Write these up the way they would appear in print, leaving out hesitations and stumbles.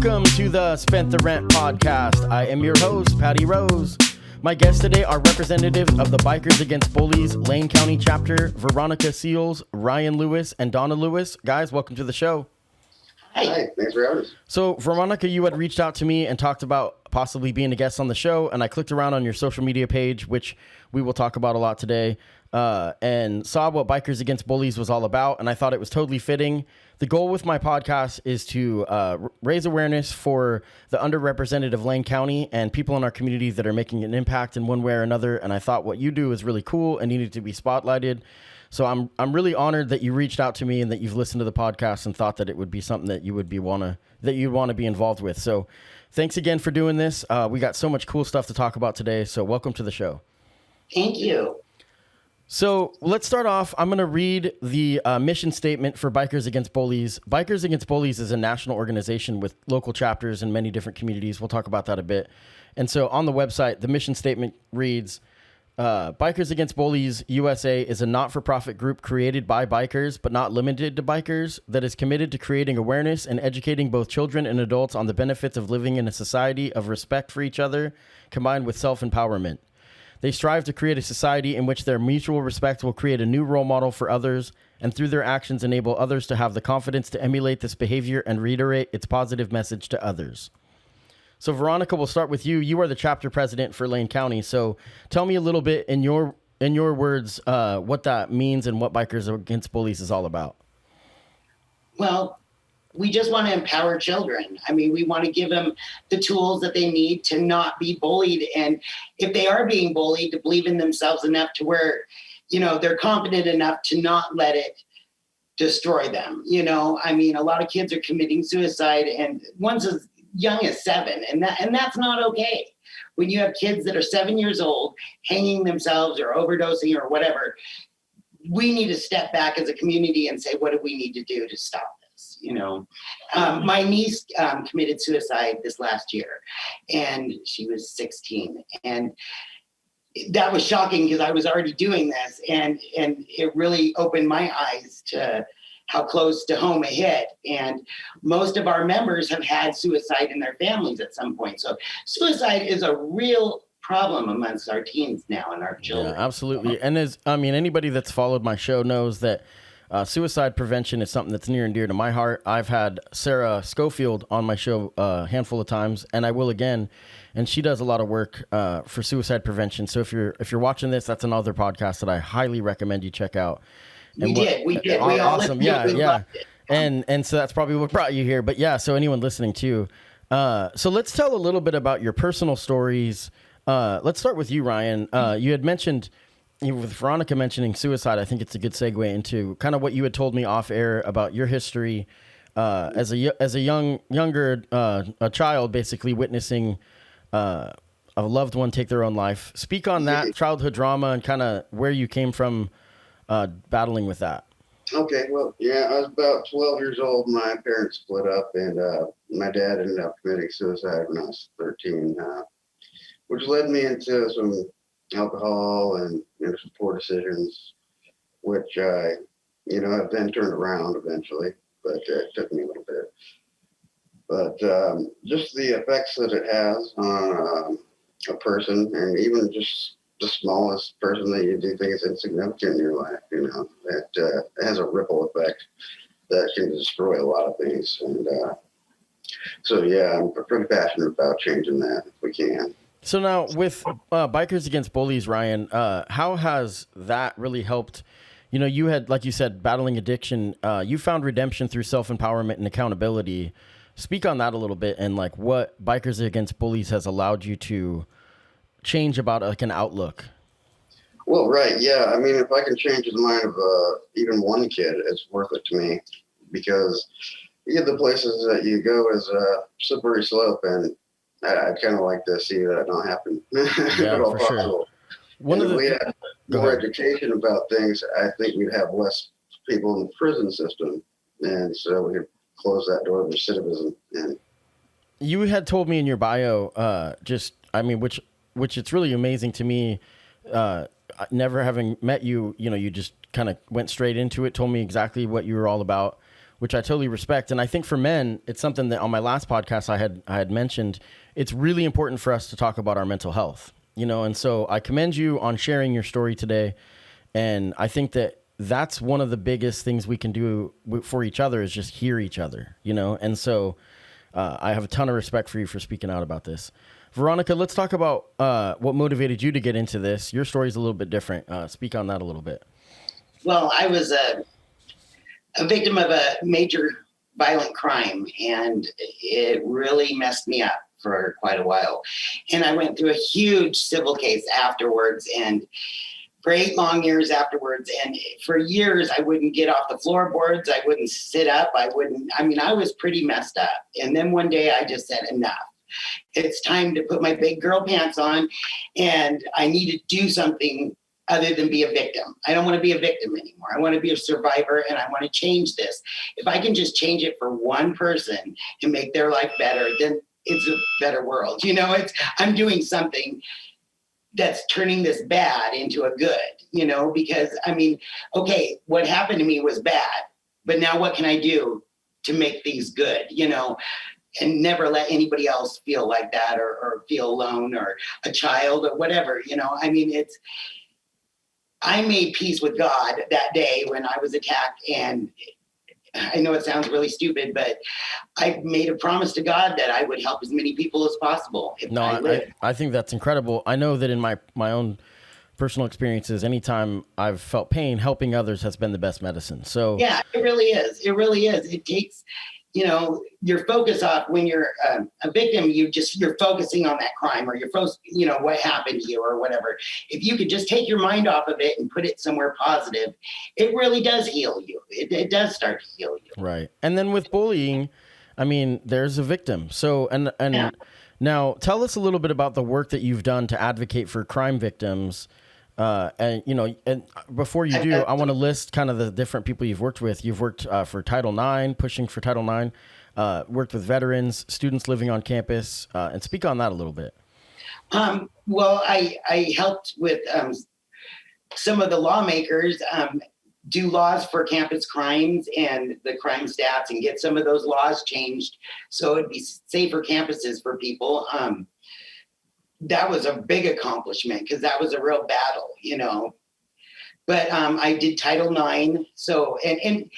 Welcome to the Spent the Rent podcast. I am your host, Patty Rose. My guests today are representatives of the Bikers Against Bullies Lane County chapter, Veronica Seals, Ryan Lewis, and Donna Lewis. Guys, welcome to the show. Hi, thanks for having us. So, Veronica, you had reached out to me and talked about possibly being a guest on the show, and I clicked around on your social media page, which we will talk about a lot today, and saw what Bikers Against Bullies was all about, and I thought it was totally fitting. The goal with my podcast is to raise awareness for the underrepresented of Lane County and people in our community that are making an impact in one way or another, and I thought what you do is really cool and needed to be spotlighted. So I'm really honored that you reached out to me and that you've listened to the podcast and thought that it would be something that you'd want to be involved with. So thanks again for doing this. We got so much cool stuff to talk about today. So welcome to the show. Thank you. So let's start off. I'm going to read the mission statement for Bikers Against Bullies. Bikers Against Bullies is a national organization with local chapters in many different communities. We'll talk about that a bit. And so on the website, the mission statement reads, Bikers Against Bullies USA is a not-for-profit group created by bikers, but not limited to bikers, that is committed to creating awareness and educating both children and adults on the benefits of living in a society of respect for each other, combined with self-empowerment. They strive to create a society in which their mutual respect will create a new role model for others, and through their actions enable others to have the confidence to emulate this behavior and reiterate its positive message to others. So Veronica, we'll start with you. You are the chapter president for Lane County. So tell me a little bit in your words what that means and what Bikers Against Bullies is all about. Well, we just want to empower children. I mean, we want to give them the tools that they need to not be bullied. And if they are being bullied, to believe in themselves enough to where, they're confident enough to not let it destroy them. I mean, a lot of kids are committing suicide, and one's as young as 7, and that's not okay. When you have kids that are 7 years old hanging themselves or overdosing or whatever, we need to step back as a community and say, what do we need to do to stop this? My niece committed suicide this last year, and she was 16, and that was shocking because I was already doing this, and it really opened my eyes to how close to home it hit. And most of our members have had suicide in their families at some point. So suicide is a real problem amongst our teens now and our children. Yeah, absolutely. And anybody that's followed my show knows that suicide prevention is something that's near and dear to my heart. I've had Sarah Schofield on my show a handful of times, and I will again. And she does a lot of work for suicide prevention. So if you're watching this, that's another podcast that I highly recommend you check out. We did. We awesome. Yeah. And so that's probably what brought you here. But yeah, so anyone listening too. So let's tell a little bit about your personal stories. Let's start with you, Ryan. You had mentioned, with Veronica mentioning suicide, I think it's a good segue into kind of what you had told me off air about your history as a younger child, basically witnessing a loved one take their own life. Speak on that childhood drama and kind of where you came from battling with that. Okay, well, yeah, I was about 12 years old. My parents split up, and my dad ended up committing suicide when I was 13, which led me into some alcohol and some poor decisions, which I, have then turned around eventually, but it took me a little bit. But just the effects that it has on a person, and even just the smallest person that you do think is insignificant in your life, it has a ripple effect that can destroy a lot of things. And so, yeah, I'm pretty passionate about changing that if we can. So now with Bikers Against Bullies, Ryan, how has that really helped? You had, like you said, battling addiction. You found redemption through self-empowerment and accountability. Speak on that a little bit and like what Bikers Against Bullies has allowed you to change about like an outlook. Well, right. Yeah. I mean, if I can change the mind of even one kid, it's worth it to me, because you get the places that you go as a slippery slope, and I'd kind of like to see that not happen. Yeah, for sure. If we had more education about things, I think we'd have less people in the prison system, and so we could close that door to recidivism. And you had told me in your bio, which it's really amazing to me, never having met you, you just kind of went straight into it, told me exactly what you were all about, which I totally respect. And I think for men, it's something that on my last podcast I had mentioned. It's really important for us to talk about our mental health, you know. And so I commend you on sharing your story today. And I think that that's one of the biggest things we can do for each other is just hear each other, you know. And so I have a ton of respect for you for speaking out about this. Veronica, let's talk about what motivated you to get into this. Your story is a little bit different. Speak on that a little bit. Well, I was a victim of a major violent crime, and it really messed me up for quite a while. And I went through a huge civil case afterwards, and for 8 long years afterwards. And for years, I wouldn't get off the floorboards. I wouldn't sit up. I was pretty messed up. And then one day I just said, enough. It's time to put my big girl pants on, and I need to do something other than be a victim. I don't want to be a victim anymore. I want to be a survivor, and I want to change this. If I can just change it for one person and make their life better, then it's a better world. You know, I'm doing something that's turning this bad into a good, you know, because okay, what happened to me was bad, but now what can I do to make things good, you know, and never let anybody else feel like that or feel alone or a child or whatever, you know. I made peace with God that day when I was attacked, and I know it sounds really stupid, but I made a promise to God that I would help as many people as possible. I think that's incredible. I know that in my own personal experiences, anytime I've felt pain, helping others has been the best medicine. So yeah, it really is. It really is. It takes, you know, your focus off when you're a victim. You're focusing on that crime, or you know, what happened to you or whatever. If you could just take your mind off of it and put it somewhere positive, it really does heal you. It does start to heal you. Right. And then with bullying, there's a victim. So, and yeah. Now tell us a little bit about the work that you've done to advocate for crime victims. And before you do, I want to list kind of the different people you've worked with. You've worked for Title IX, pushing for Title IX, worked with veterans, students living on campus, and speak on that a little bit. Well, I helped with some of the lawmakers do laws for campus crimes and the crime stats, and get some of those laws changed so it'd be safer campuses for people. That was a big accomplishment because that was a real battle, you know. But I did Title IX. So, and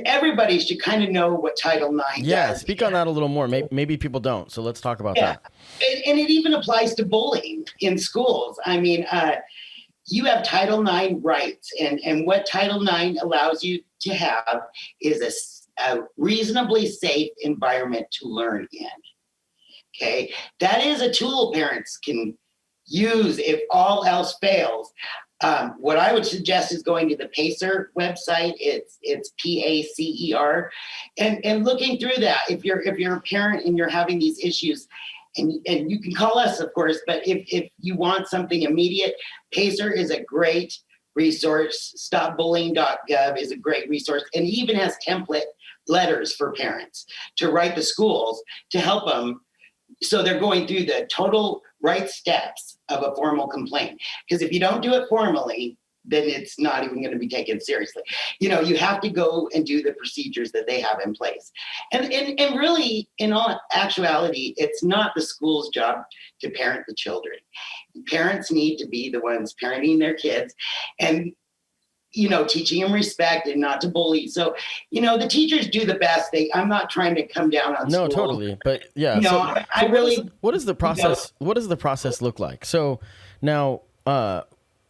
everybody should kind of know what Title IX does. Yeah, speak on that a little more. Maybe people don't. So let's talk about that. And it even applies to bullying in schools. You have Title IX rights. And what Title IX allows you to have is a reasonably safe environment to learn in. Okay, that is a tool parents can use if all else fails. What I would suggest is going to the PACER website. It's PACER, and looking through that. If you're a parent and you're having these issues, and you can call us, of course. But if you want something immediate, PACER is a great resource. StopBullying.gov is a great resource, and it even has template letters for parents to write the schools to help them. So they're going through the total right steps of a formal complaint. Because if you don't do it formally, then it's not even going to be taken seriously. You know, you have to go and do the procedures that they have in place. And really, in all actuality, it's not the school's job to parent the children. Parents need to be the ones parenting their kids and, you know, teaching them respect and not to bully. So, you know, the teachers do the best. I'm not trying to come down on No, schools. Totally. But yeah, you know, I really. What does the process? What does the process look like? So now,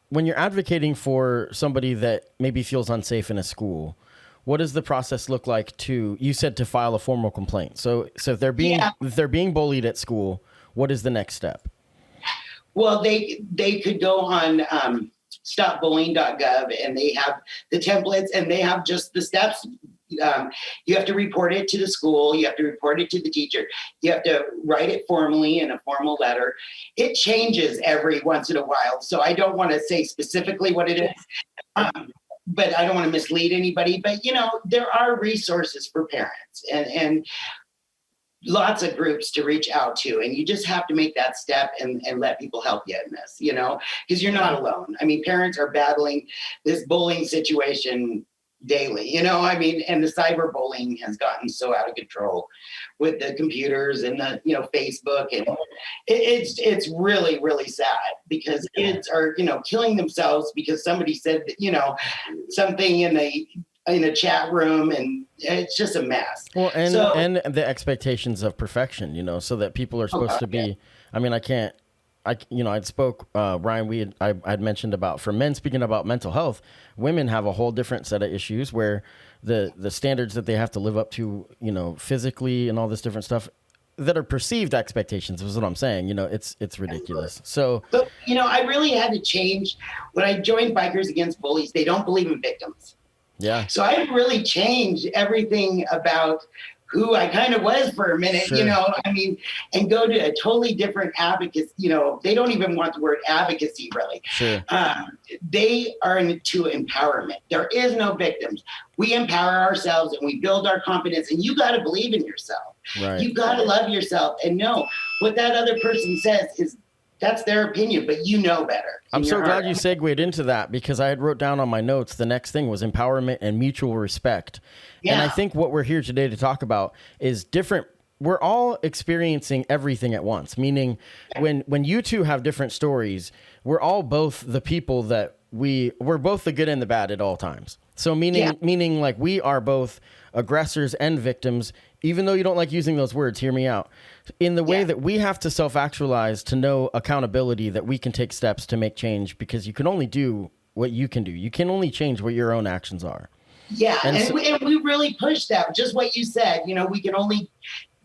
when you're advocating for somebody that maybe feels unsafe in a school, what does the process look like you said to file a formal complaint? So if they're being bullied at school, what is the next step? Well, they could go on StopBullying.gov, and they have the templates, and they have just the steps. You have to report it to the school. You have to report it to the teacher. You have to write it formally in a formal letter. It changes every once in a while, so I don't want to say specifically what it is, but I don't want to mislead anybody. But, you know, there are resources for parents and lots of groups to reach out to, and you just have to make that step and let people help you in this, you know, because you're not alone. I mean, parents are battling this bullying situation daily, you know, I mean, and the cyberbullying has gotten so out of control with the computers and the, you know, Facebook, and it's really, really sad because kids are, you know, killing themselves because somebody said, you know, something in a chat room, and it's just a mess. Well, and the expectations of perfection, you know, so that people are supposed to be, yeah. I mean, I'd spoke, Ryan, I'd mentioned about, for men speaking about mental health, women have a whole different set of issues where the standards that they have to live up to, you know, physically and all this different stuff that are perceived expectations is what I'm saying. You know, it's ridiculous. So, you know, I really had to change when I joined Bikers Against Bullies. They don't believe in victims. yeah. So I really changed everything about who I kind of was for a minute, Sure. you know, I mean, and go to a totally different advocacy. You know, they don't even want the word advocacy, really. Sure. They are into empowerment. There is no victims. We empower ourselves and we build our confidence, and you got to believe in yourself. Right. You got to love yourself and know what that other person says is, that's their opinion, but you know better. I'm so glad you segued into that, because I had wrote down on my notes, the next thing was empowerment and mutual respect. Yeah. And I think what we're here today to talk about is different. We're all experiencing everything at once, meaning when you two have different stories, we're all both the people that we're both the good and the bad at all times. So meaning like we are both aggressors and victims, even though you don't like using those words, hear me out. In the way that we have to self-actualize to know accountability, that we can take steps to make change, because you can only do what you can do. You can only change what your own actions are. Yeah, and we really push that. Just what you said, you know, we can only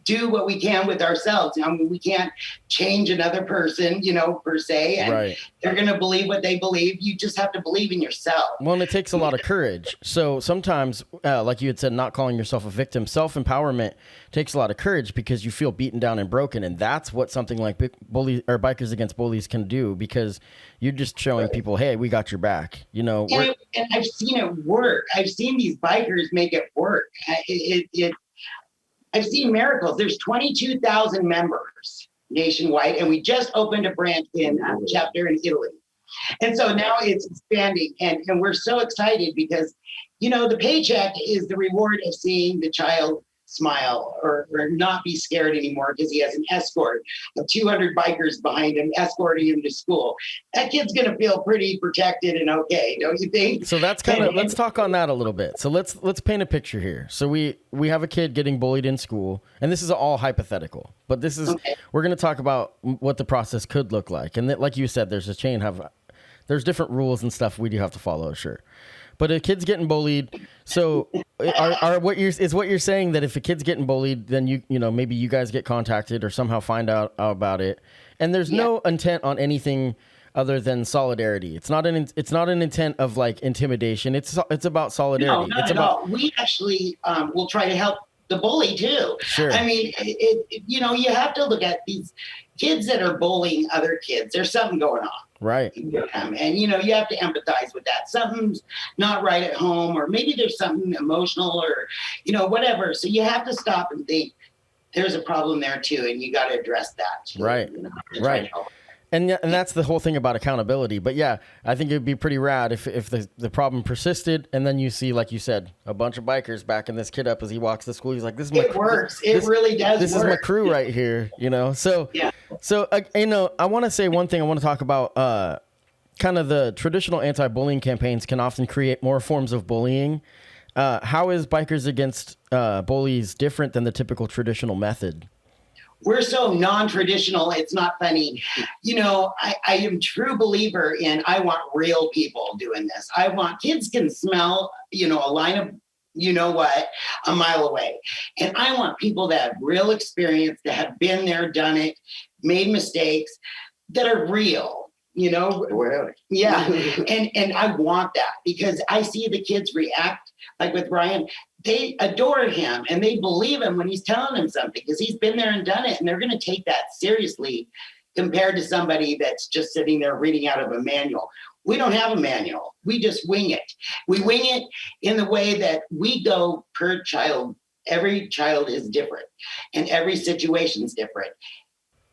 do what we can with ourselves. I mean, we can't change another person, you know, per se, and they're going to believe what they believe. You just have to believe in yourself. Well, and it takes a lot of courage. So sometimes, like you had said, not calling yourself a victim, self-empowerment takes a lot of courage, because you feel beaten down and broken. And that's what something like Bikers Against Bullies can do, because you're just showing people, hey, we got your back. You know, and I've seen it work. I've seen these bikers make it work. I've seen miracles. There's 22,000 members nationwide, and we just opened a branch in chapter in Italy. And so now it's expanding, and we're so excited because, you know, the paycheck is the reward of seeing the child smile or not be scared anymore, because he has an escort of 200 bikers behind him escorting him to school. That kid's going to feel pretty protected and okay, don't you think? So that's kind of, let's talk on that a little bit. So let's paint a picture here. So we have a kid getting bullied in school, and this is all hypothetical, but this is, we're going to talk about what the process could look like. And like you said, there's there's different rules and stuff we do have to follow, sure. But a kid's getting bullied. So what you're saying that if a kid's getting bullied, then you know, maybe you guys get contacted or somehow find out about it. And there's no intent on anything other than solidarity. It's not an intent of like intimidation. It's about solidarity. No, not at all. We actually will try to help the bully too. Sure. I mean, you know, you have to look at these kids that are bullying other kids. There's something going on. Right. And, you know, you have to empathize with that. Something's not right at home, or maybe there's something emotional, or, you know, whatever. So you have to stop and think there's a problem there too, and you got to address that too, right. You know, right. And that's the whole thing about accountability. But yeah, I think it'd be pretty rad if the problem persisted, and then you see, like you said, a bunch of bikers backing this kid up as he walks to school. He's like, "This is my crew. Works. It really does. This is my crew right here." You know. So you know, I want to say one thing. I want to talk about kind of the traditional anti-bullying campaigns can often create more forms of bullying. How is Bikers Against Bullies different than the typical traditional method? We're so non-traditional, it's not funny. You know, I am true believer in, I want real people doing this. I want, kids can smell, you know, a line of, you know what, a mile away. And I want people that have real experience, that have been there, done it, made mistakes, that are real, you know? Yeah, and I want that, because I see the kids react, like with Ryan. They adore him and they believe him when he's telling them something, because he's been there and done it, and they're going to take that seriously compared to somebody that's just sitting there reading out of a manual. We don't have a manual. We just wing it. We wing it in the way that we go per child. Every child is different and every situation is different.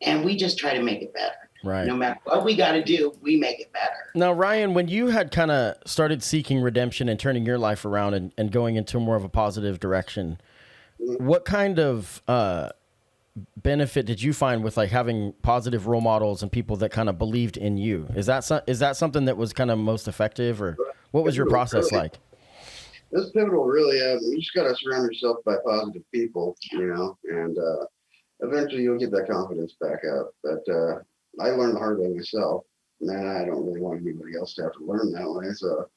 And we just try to make it better. Right. No matter what we got to do, we make it better. Now, Ryan, when you had kind of started seeking redemption and turning your life around and going into more of a positive direction, what kind of benefit did you find with like having positive role models and people that kind of believed in you? Is that something that was kind of most effective, or what was your process like? It's pivotal, really. You just got to surround yourself by positive people, and eventually you'll get that confidence back up. But I learned the hard way myself. Man, I don't really want anybody else to have to learn that way. So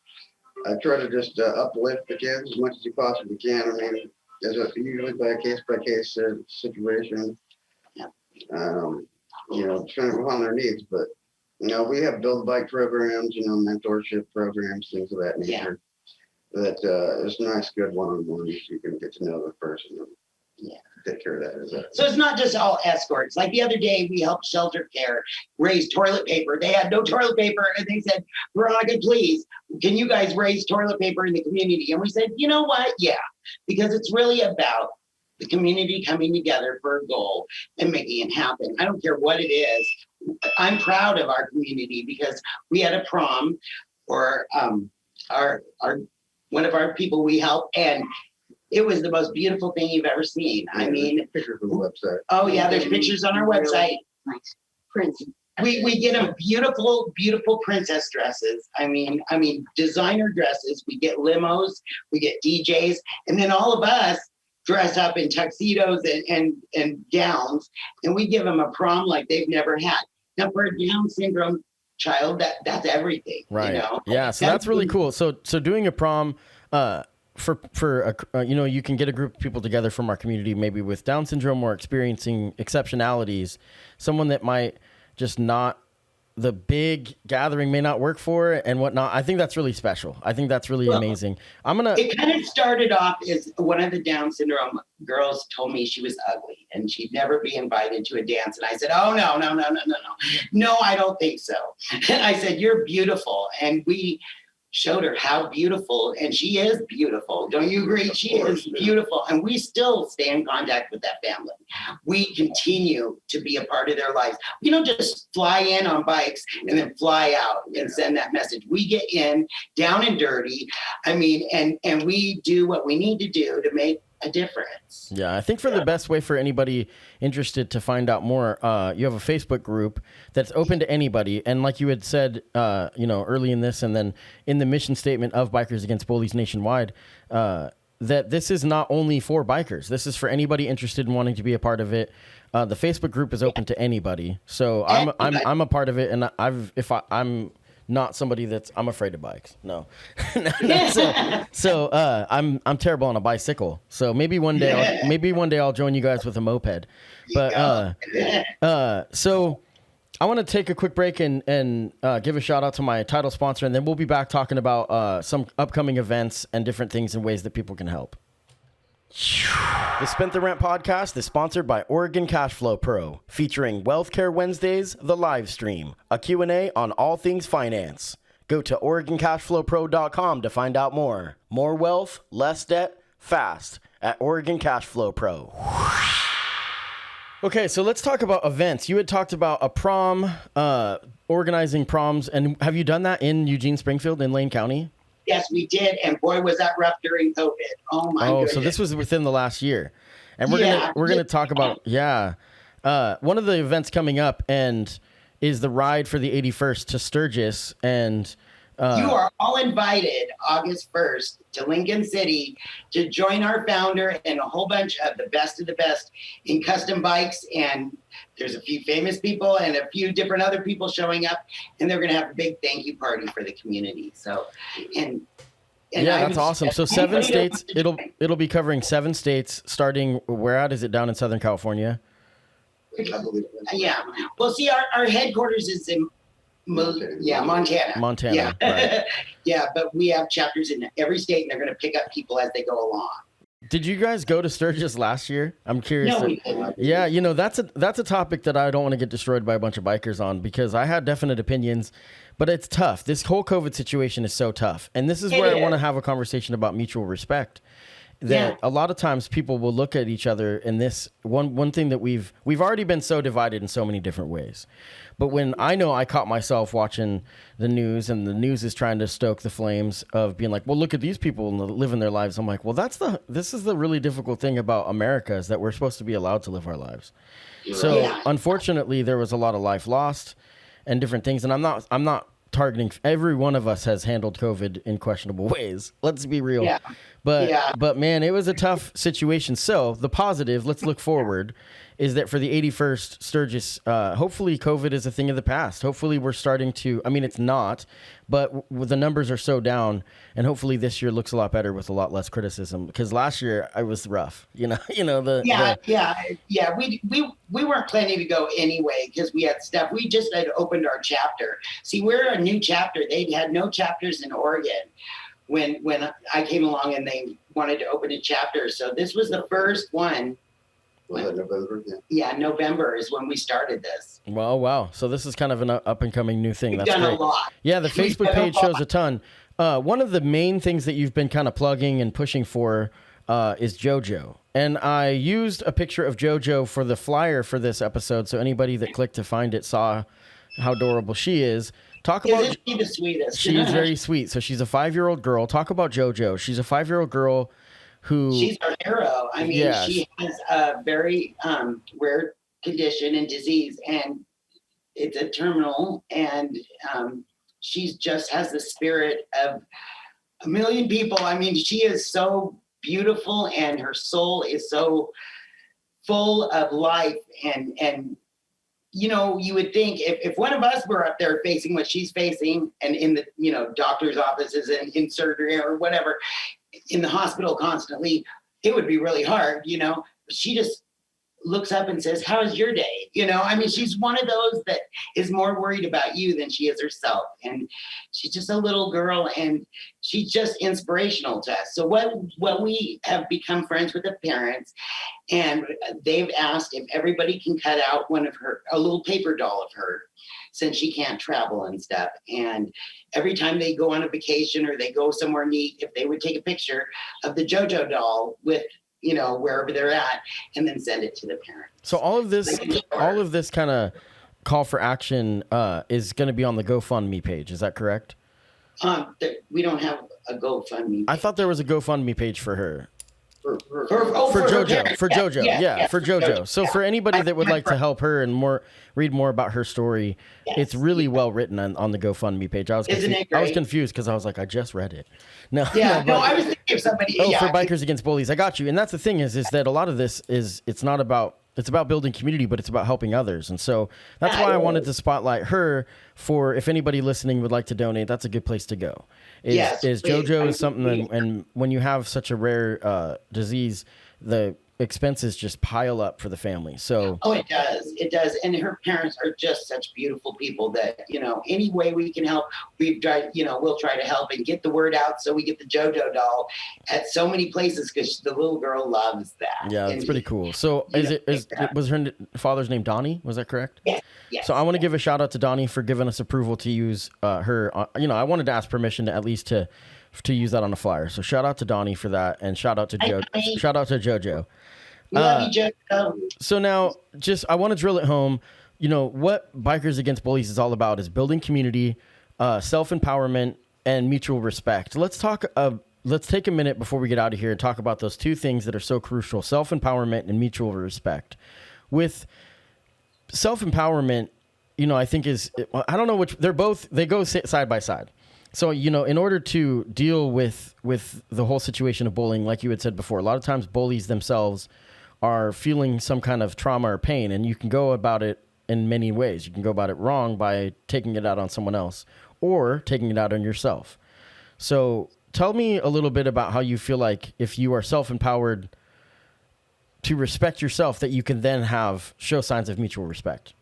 I try to just uplift the kids as much as you possibly can. I mean, usually by a case situation, depending upon their needs. But, we have build bike programs, mentorship programs, things of that nature. That it's nice, good one-on-one. You can get to know the person and take care of that. So it's not just all escorts. Like the other day, we helped Shelter Care raise toilet paper. They had no toilet paper, and they said, "Veronica, please, can you guys raise toilet paper in the community?" And we said, "You know what? Yeah," because it's really about the community coming together for a goal and making it happen. I don't care what it is. I'm proud of our community because we had a prom for our one of our people we help, and it was the most beautiful thing you've ever seen. I mean, pictures on the website. Oh yeah, there's pictures on our website. Nice prints. We get them beautiful, beautiful princess dresses. I mean, designer dresses. We get limos, we get DJs, and then all of us dress up in tuxedos and gowns, and we give them a prom like they've never had. Now, for a Down syndrome child, that's everything. Right. Yeah. So that's really cool. So doing a prom, you can get a group of people together from our community, maybe with Down syndrome or experiencing exceptionalities, someone that might just not, the big gathering may not work for and whatnot. I think that's really special. I think that's really amazing. It kind of started off as one of the Down syndrome girls told me she was ugly and she'd never be invited to a dance. And I said, "Oh, no. No, I don't think so." And I said, "You're beautiful." And we showed her how beautiful, and she is beautiful. Don't you agree? She is beautiful. And we still stay in contact with that family. We continue to be a part of their lives. We don't just fly in on bikes and then fly out and send that message. We get in down and dirty. And we do what we need to do to make a difference. Yeah, I think for the best way for anybody interested to find out more, you have a Facebook group that's open to anybody. And like you had said, early in this, and then in the mission statement of Bikers Against Bullies nationwide, that this is not only for bikers. This is for anybody interested in wanting to be a part of it. The Facebook group is open to anybody. So I'm a part of it, and I'm not somebody I'm afraid of bikes. No. So I'm terrible on a bicycle. So maybe one day I'll join you guys with a moped. But so I want to take a quick break and give a shout out to my title sponsor, and then we'll be back talking about some upcoming events and different things and ways that people can help. The Spent the Rent podcast is sponsored by Oregon Cashflow Pro, featuring Wealth Care Wednesdays, the live stream, a Q&A on all things finance. Go to OregonCashflowPro.com to find out more. More wealth, less debt, fast at Oregon Cashflow Pro. Okay, so let's talk about events. You had talked about a prom, organizing proms, and have you done that in Eugene, Springfield, in Lane County? Yes, we did, and boy, was that rough during COVID. Oh my goodness. So this was within the last year, and we're gonna talk about one of the events coming up and is the ride for the 81st to Sturgis, and you are all invited August 1st to Lincoln City to join our founder and a whole bunch of the best in custom bikes. And there's a few famous people and a few different other people showing up, and they're going to have a big thank you party for the community. So, and that's awesome. So 7 states, it'll be covering 7 states starting where at? Is it down in Southern California? Yeah. Well, see, our headquarters is in Montana. Yeah. Right. Yeah, but we have chapters in every state, and they're going to pick up people as they go along. Did you guys go to Sturgis last year? I'm curious. No, we didn't. Yeah, that's a topic that I don't want to get destroyed by a bunch of bikers on, because I had definite opinions, but it's tough. This whole COVID situation is so tough. And this is where I want to have a conversation about mutual respect. that a lot of times people will look at each other, and this one thing that we've already been so divided in so many different ways. But when I know I caught myself watching the news, and the news is trying to stoke the flames of being like, well, look at these people living their lives. I'm like, well, this is the really difficult thing about America, is that we're supposed to be allowed to live our lives. So unfortunately, there was a lot of life lost and different things. And I'm not targeting, every one of us has handled COVID in questionable ways. Let's be real. Yeah. But man, it was a tough situation. So the positive, let's look forward, is that for the 81st Sturgis, hopefully COVID is a thing of the past. Hopefully we're starting to, I mean, it's not, but the numbers are so down, and hopefully this year looks a lot better with a lot less criticism, because last year I was rough, We weren't planning to go anyway because we had stuff. We just had opened our chapter. See, we're a new chapter. They had no chapters in Oregon when I came along, and they wanted to open a chapter. So this was the first one. Was that November? Yeah, November is when we started this. Well, wow. So this is kind of an up and coming new thing. We've That's done great. a lot. Yeah, the Facebook page shows a ton. One of the main things that you've been kind of plugging and pushing for is JoJo. And I used a picture of JoJo for the flyer for this episode, so anybody that clicked to find it saw how adorable she is. Isn't she the sweetest? She is very sweet. So she's a 5-year-old girl. Talk about JoJo. She's a 5-year-old girl who... She's our hero. I mean, she has a very rare condition and disease, and it's a terminal, and she just has the spirit of a million people. I mean, she is so beautiful, and her soul is so full of life, and you would think if one of us were up there facing what she's facing, and in the doctor's offices and in surgery or whatever, in the hospital constantly, it would be really hard. She just looks up and says, how's your day? I mean, she's one of those that is more worried about you than she is herself. And she's just a little girl, and she's just inspirational to us. So what we have become friends with the parents, and they've asked if everybody can cut out a little paper doll of her, since she can't travel and stuff. And every time they go on a vacation or they go somewhere neat, if they would take a picture of the JoJo doll with wherever they're at, and then send it to the parents. So all of this kind of call for action is going to be on the GoFundMe page. Is that correct? We don't have a GoFundMe page. I thought there was a GoFundMe page for her. For JoJo. For JoJo. For JoJo. So for anybody that would like to friend. help her and read more about her story, it's really well written on the GoFundMe page. I was confused because I was like, I just read it. No, I was thinking of somebody. For Bikers Against Bullies. I got you. And that's the thing is that a lot of this it's about building community, but it's about helping others. And so that's why I wanted to spotlight her for, if anybody listening would like to donate, that's a good place to go. JoJo is something, and when you have such a rare disease, the expenses just pile up for the family. So it does, and her parents are just such beautiful people that any way we can help, we've tried. We'll try to help and get the word out, so we get the JoJo doll at so many places, because the little girl loves that. Yeah, it's pretty cool. So was her father's name Donnie? Was that correct? Yes. So I want to give a shout out to Donnie for giving us approval to use her. I wanted to ask permission to at least to use that on a flyer. So shout out to Donnie for that, and shout out to JoJo. We love you, JoJo. So now, I want to drill it home. What Bikers Against Bullies is all about is building community, self-empowerment, and mutual respect. Let's take a minute before we get out of here and talk about those two things that are so crucial: self-empowerment and mutual respect. With self-empowerment, I think I don't know which, they go side by side. So, in order to deal with the whole situation of bullying, like you had said before, a lot of times bullies themselves are feeling some kind of trauma or pain, and you can go about it in many ways. You can go about it wrong by taking it out on someone else or taking it out on yourself. So tell me a little bit about how you feel like if you are self-empowered to respect yourself, that you can then show signs of mutual respect.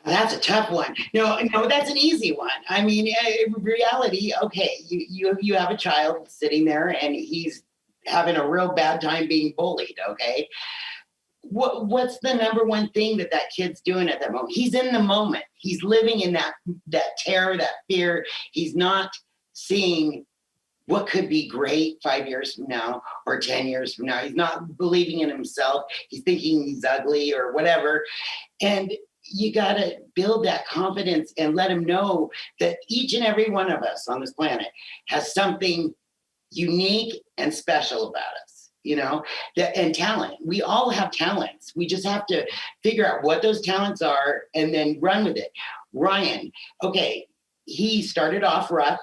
That's a tough one. No, that's an easy one. I mean, in reality, okay, you have a child sitting there, and he's having a real bad time being bullied, okay? What's the number one thing that kid's doing at that moment? He's in the moment. He's living in that terror, that fear. He's not seeing what could be great 5 years from now or 10 years from now. He's not believing in himself. He's thinking he's ugly or whatever. And you got to build that confidence and let him know that each and every one of us on this planet has something unique and special about us, you know, and talent. We all have talents. We just have to figure out what those talents are and then run with it. Ryan, okay, he started off rough,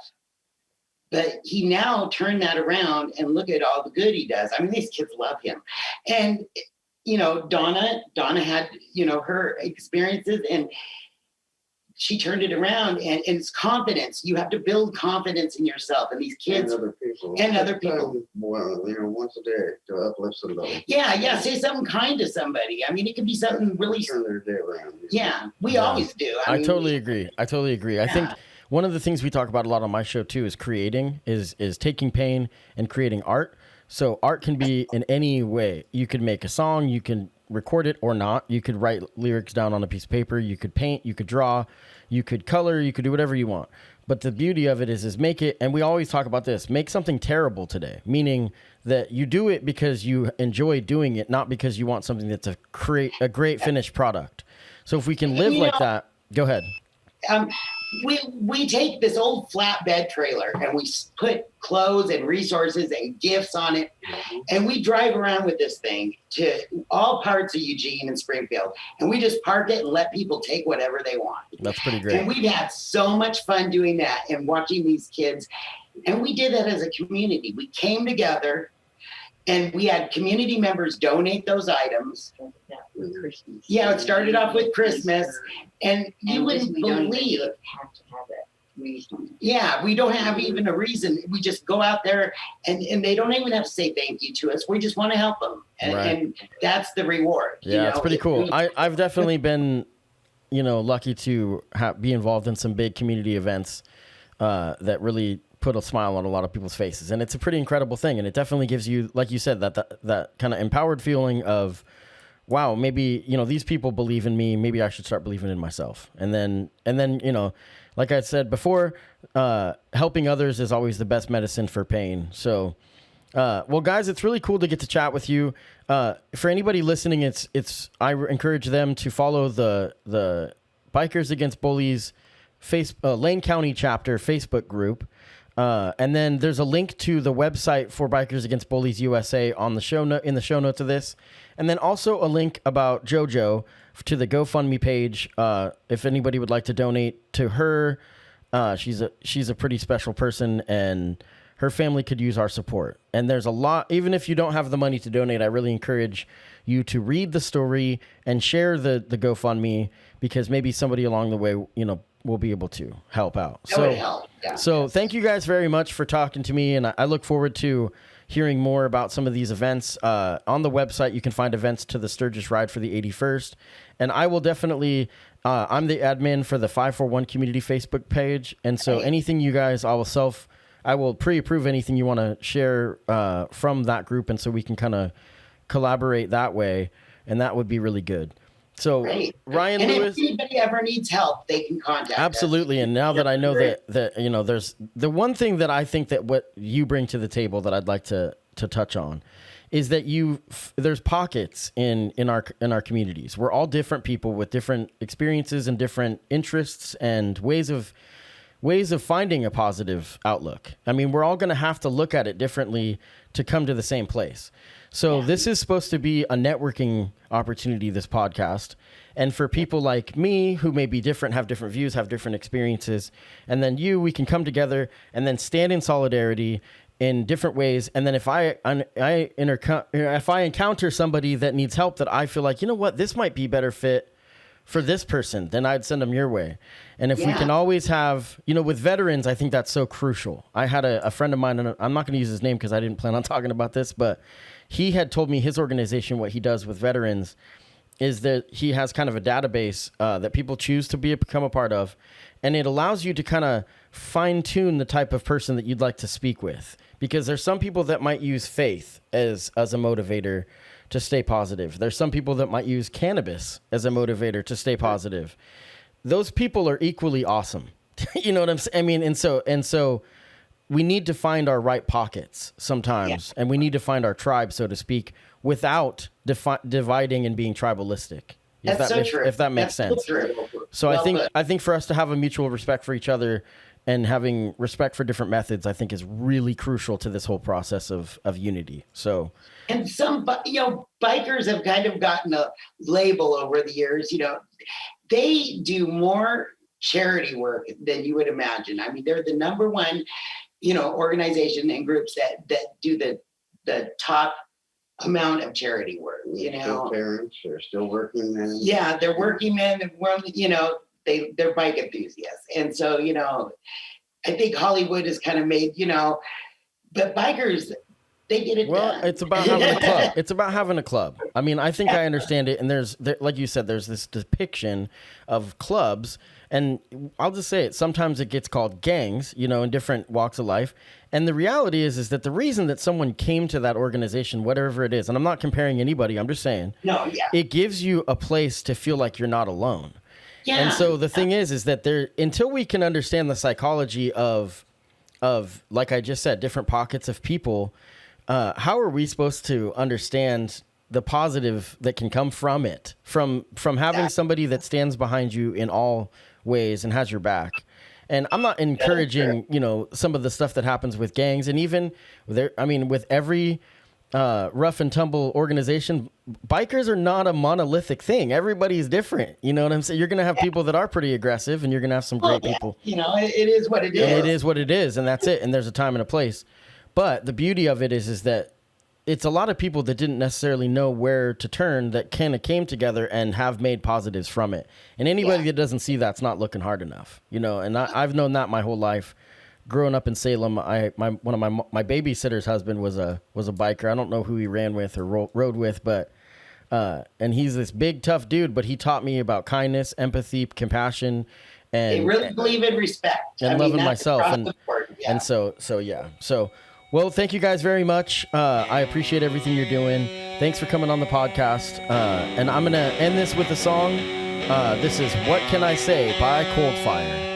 but he now turned that around and look at all the good he does. I mean, these kids love him. And, you know, Donna had, you know, her experiences and she turned it around, and it's confidence. You have to build confidence in yourself and these kids and other people. Well, you know, once a day to uplift somebody. Yeah. Say something kind to somebody. I mean, it could be something really. Turn their day around. Yeah, we always do. I totally agree. I think one of the things we talk about a lot on my show too is creating, is taking pain and creating art. So art can be in any way. You could make a song, you can record it or not. You could write lyrics down on a piece of paper. You could paint, you could draw, you could color, you could do whatever you want. But the beauty of it is make it, and we always talk about this, make something terrible today, meaning that you do it because you enjoy doing it, not because you want something that's a great finished product. So if we can live like that, go ahead. We take this old flatbed trailer and we put clothes and resources and gifts on it, and we drive around with this thing to all parts of Eugene and Springfield, and we just park it and let people take whatever they want. That's pretty great. And we've had so much fun doing that and watching these kids. And we did that as a community. We came together and we had community members donate those items. Yeah, it started off with Christmas, and you wouldn't believe. Have to have a reason. Yeah, we don't have even a reason. We just go out there, and they don't even have to say thank you to us. We just want to help them, and that's the reward. Yeah, it's pretty cool. I've definitely been, lucky to be involved in some big community events that really put a smile on a lot of people's faces, and it's a pretty incredible thing. And it definitely gives you, like you said, that kind of empowered feeling of, wow, maybe, these people believe in me. Maybe I should start believing in myself. And then, like I said before, helping others is always the best medicine for pain. So, well, guys, it's really cool to get to chat with you. For anybody listening, I encourage them to follow the Bikers Against Bullies Lane County chapter Facebook group. And then there's a link to the website for Bikers Against Bullies USA in the show notes of this. And then also a link about JoJo to the GoFundMe page. If anybody would like to donate to her, she's a pretty special person, and her family could use our support. And there's a lot, even if you don't have the money to donate, I really encourage you to read the story and share the GoFundMe, because maybe somebody along the way, will be able to help out. That would help. Yeah. So thank you guys very much for talking to me, and I look forward to hearing more about some of these events. On the website, you can find events to the Sturgis Ride for the 81st, and I will definitely, I'm the admin for the 541 Community Facebook page, and so anything you guys, I will pre-approve anything you want to share from that group, and so we can kind of collaborate that way, and that would be really good. So Great. Ryan and Lewis, if anybody ever needs help, they can contact absolutely. us. And now that I know that there's the one thing that I think that what you bring to the table that I'd like to touch on is that there's pockets in our communities. We're all different people with different experiences and different interests and ways of finding a positive outlook. I mean, we're all going to have to look at it differently to come to the same place. So this is supposed to be a networking opportunity, this podcast. And for people like me who may be different, have different views, have different experiences, and then we can come together and then stand in solidarity in different ways. And then if I encounter somebody that needs help that I feel like, this might be better fit for this person, then I'd send them your way. And if we can always have, with veterans, I think that's so crucial. I had a friend of mine, and I'm not going to use his name because I didn't plan on talking about this, but he had told me his organization, what he does with veterans is that he has kind of a database that people choose to become a part of. And it allows you to kind of fine tune the type of person that you'd like to speak with, because there's some people that might use faith as a motivator to stay positive. There's some people that might use cannabis as a motivator to stay positive. Those people are equally awesome. You know what I'm saying? I mean, and so we need to find our right pockets sometimes, and we need to find our tribe, so to speak, without dividing and being tribalistic. That's so true. If that makes sense. So true. So Well, I think for us to have a mutual respect for each other and having respect for different methods, I think is really crucial to this whole process of unity. So, and some, bikers have kind of gotten a label over the years. They do more charity work than you would imagine. I mean, they're the number one, organization and groups that do the top amount of charity work. Still parents, they're still working men. Yeah, they're working men, and they're bike enthusiasts, and so I think Hollywood has kind of made but bikers, they get it well, done. it's about having a club. It's about having a club. I mean, I think I understand it. And like you said, there's this depiction of clubs. And I'll just say it. Sometimes it gets called gangs, in different walks of life. And the reality is that the reason that someone came to that organization, whatever it is, and I'm not comparing anybody, I'm just saying, it gives you a place to feel like you're not alone. Yeah. And so the thing is that until we can understand the psychology of, like I just said, different pockets of people, how are we supposed to understand the positive that can come from it, from having somebody that stands behind you in all ways and has your back? And I'm not encouraging, some of the stuff that happens with gangs, and even with every rough and tumble organization, bikers are not a monolithic thing. Everybody's different. You know what I'm saying? You're going to have people that are pretty aggressive, and you're going to have some great people. It is what it is. And it is what it is, and that's it. And there's a time and a place. But the beauty of it is that it's a lot of people that didn't necessarily know where to turn that kind of came together and have made positives from it. And anybody that doesn't see that's not looking hard enough, and I've known that my whole life. Growing up in Salem, one of my babysitter's husband was a biker. I don't know who he ran with or rode with, but and he's this big tough dude. But he taught me about kindness, empathy, compassion, and they really believe in respect and loving myself. And so. Well, thank you guys very much. I appreciate everything you're doing. Thanks for coming on the podcast. And I'm going to end this with a song. This is What Can I Say by Coldfire.